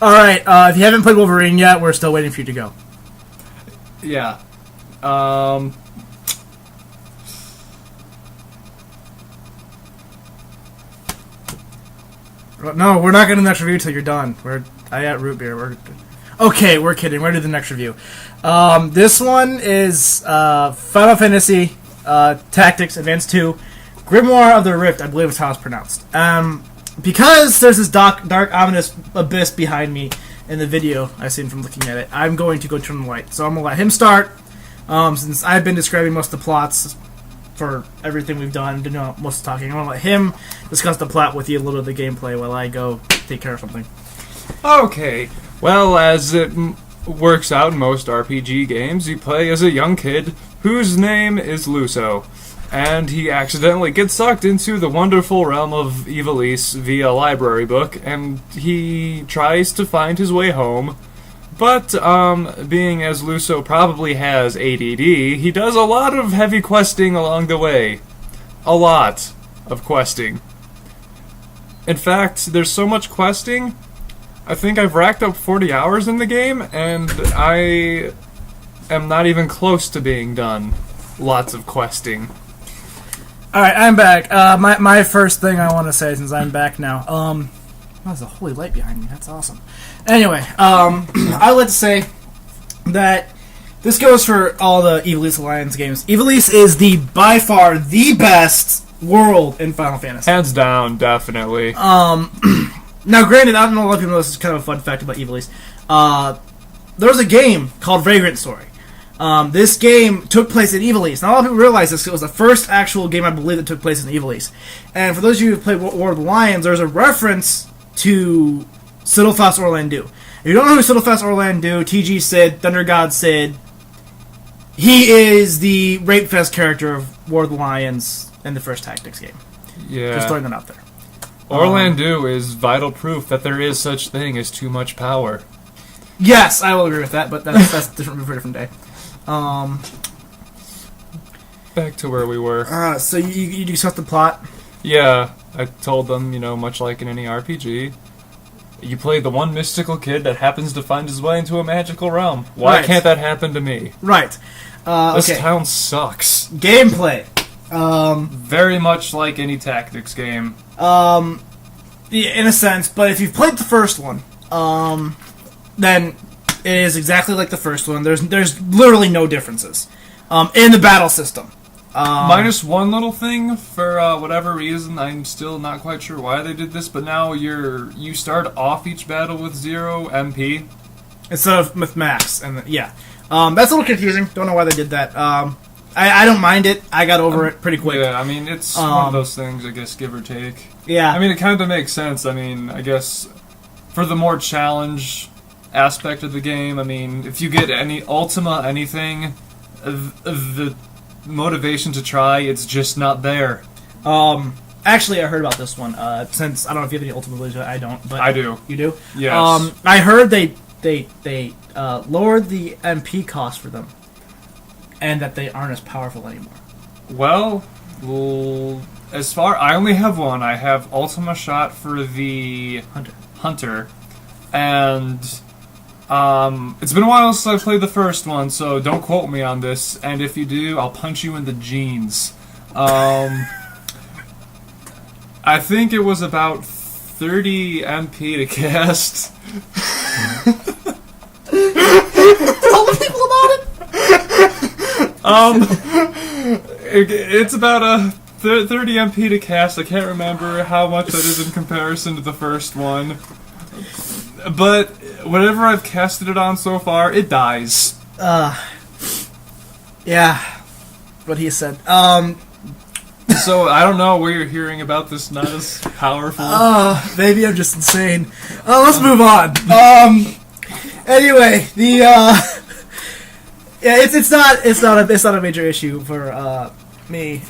All right. If you haven't played Wolverine yet, we're still waiting for you to go. Yeah. No, we're not going to the next review until you're done. I got root beer. Okay, we're kidding. We're going to do the next review. This one is Final Fantasy Tactics Advance 2, Grimoire of the Rift, I believe is how it's pronounced. Because there's this dark, ominous abyss behind me in the video I've seen from looking at it, I'm going to go turn the light. So I'm going to let him start, since I've been describing most of the plots for everything we've done, didn't know most of the talking. I'm going to let him discuss the plot with you, a little of the gameplay, while I go take care of something. Okay. Well, as it works out in most RPG games, you play as a young kid whose name is Luso, and he accidentally gets sucked into the wonderful realm of Ivalice via a library book, and he tries to find his way home. But, being as Luso probably has ADD, he does a lot of heavy questing along the way. A lot of questing. In fact, there's so much questing, I think I've racked up 40 hours in the game, and I am not even close to being done. Lots of questing. Alright, I'm back. My first thing I want to say, since I'm back now, there's a holy light behind me. That's awesome. Anyway, I would like to say that this goes for all the Ivalice Alliance games. Ivalice is by far the best world in Final Fantasy. Hands down, definitely. Now, granted, I don't know a lot of people know this is kind of a fun fact about Ivalice. There was a game called Vagrant Story. This game took place in Ivalice. Not a lot of people realize this. It was the first actual game, I believe, that took place in Ivalice. And for those of you who played War of the Lions, there's a reference to Siddelfast Orlandeau. If you don't know who Siddelfast Orlandeau, TG Sid, Thunder God Sid, he is the Rape Fest character of War of the Lions in the first Tactics game. Yeah. Just throwing that out there. Orlandeau is vital proof that there is such thing as too much power. Yes, I will agree with that, but that's different for a different day. Back to where we were. So you discussed the plot? Yeah, I told them, much like in any RPG, you play the one mystical kid that happens to find his way into a magical realm. Why can't that happen to me? Right. This town sucks. Gameplay. Very much like any tactics game. Yeah, in a sense, but if you've played the first one, then it is exactly like the first one. There's literally no differences in the battle system. Minus one little thing, for whatever reason, I'm still not quite sure why they did this, but now you start off each battle with 0 MP. Instead of with max, and yeah. That's a little confusing, don't know why they did that. I don't mind it, I got over it pretty quick. Yeah, I mean, it's one of those things, I guess, give or take. Yeah. I mean, it kind of makes sense, I guess, for the more challenge aspect of the game, if you get any Ultima anything, the motivation to try, it's just not there. Actually, I heard about this one. Since I don't know if you have any Ultima Abilities, I don't. But I do. You do? Yes. I heard they lowered the MP cost for them, and that they aren't as powerful anymore. Well, I only have one. I have Ultima Shot for the Hunter, and it's been a while since I played the first one, so don't quote me on this, and if you do, I'll punch you in the jeans. I think it was about 30 MP to cast. Tell the people about it! It's about a 30 MP to cast. I can't remember how much that is in comparison to the first one. But whatever I've casted it on so far, it dies. Yeah. What he said. So I don't know where you're hearing about this not as powerful. Maybe I'm just insane. Let's move on. Anyway, it's not a major issue for me.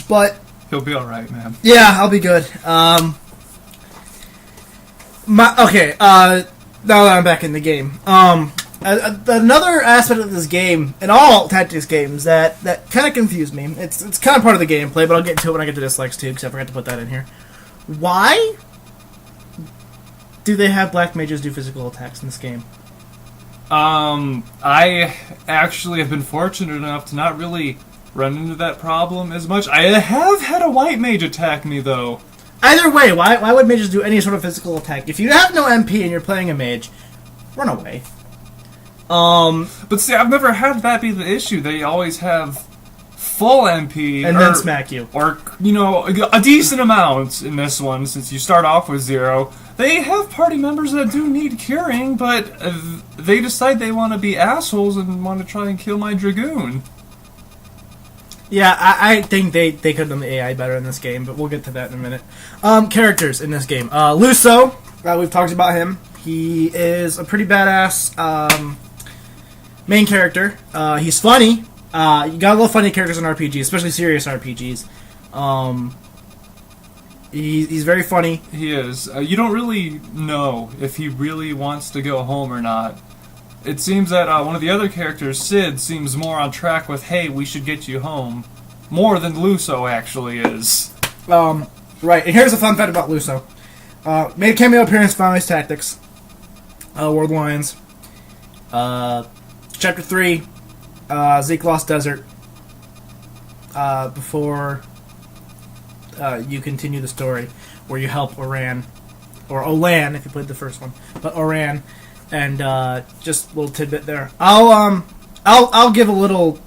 But He'll be all right, man. Yeah, I'll be good. Now that I'm back in the game, another aspect of this game, in all tactics games, that kind of confused me. It's kind of part of the gameplay, but I'll get into it when I get to dislikes too, because I forgot to put that in here. Why do they have black mages do physical attacks in this game? I actually have been fortunate enough to not really run into that problem as much. I have had a white mage attack me, though. Either way, why would mages do any sort of physical attack? If you have no MP and you're playing a mage, run away. But see, I've never had that be the issue. They always have full MP. And then smack you. Or, a decent amount in this one, since you start off with 0. They have party members that do need curing, but they decide they want to be assholes and want to try and kill my Dragoon. Yeah, I think they could have done the AI better in this game, but we'll get to that in a minute. Characters in this game. Luso, we've talked about him. He is a pretty badass main character. He's funny. You gotta love funny characters in RPGs, especially serious RPGs. He's very funny. He is. You don't really know if he really wants to go home or not. It seems that one of the other characters, Sid, seems more on track with, hey, we should get you home. More than Luso actually is. Right, and here's a fun fact about Luso. Made a cameo appearance in Final Fantasy Tactics. World Lions. Chapter 3, Zeke Lost Desert. Before you continue the story, where you help Oran. Or Olan, if you played the first one. But Oran. And just a little tidbit there. I'll give a little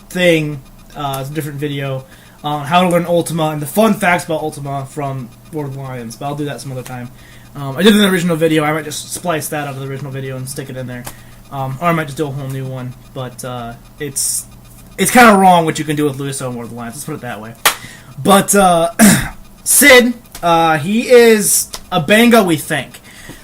thing, a different video on how to learn Ultima and the fun facts about Ultima from World of Lions. But I'll do that some other time. I did it in the original video. I might just splice that out of the original video and stick it in there, or I might just do a whole new one. But it's kind of wrong what you can do with Luso and World of Lions. Let's put it that way. But Sid, he is a Banga, we think.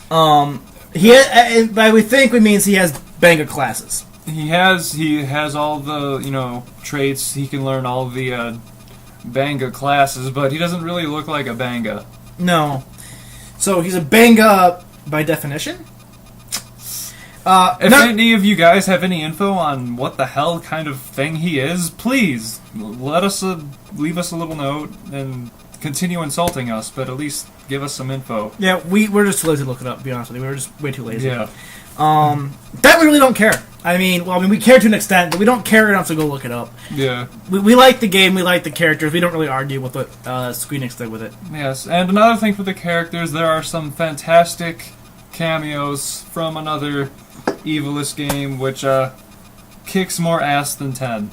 By we think, we means he has Banga classes. He has all the, traits. He can learn all the Banga classes, but he doesn't really look like a Banga. No. So he's a Banga by definition? If any of you guys have any info on what the hell kind of thing he is, please let us leave us a little note and continue insulting us, but at least give us some info. Yeah, we're just too lazy to look it up, to be honest with you. We're just way too lazy. Yeah. That we really don't care. I mean, we care to an extent, but we don't care enough to go look it up. Yeah. We like the game, we like the characters, we don't really argue with what Squeenix did with it. Yes, and another thing for the characters, there are some fantastic cameos from another Evilist game, which kicks more ass than 10.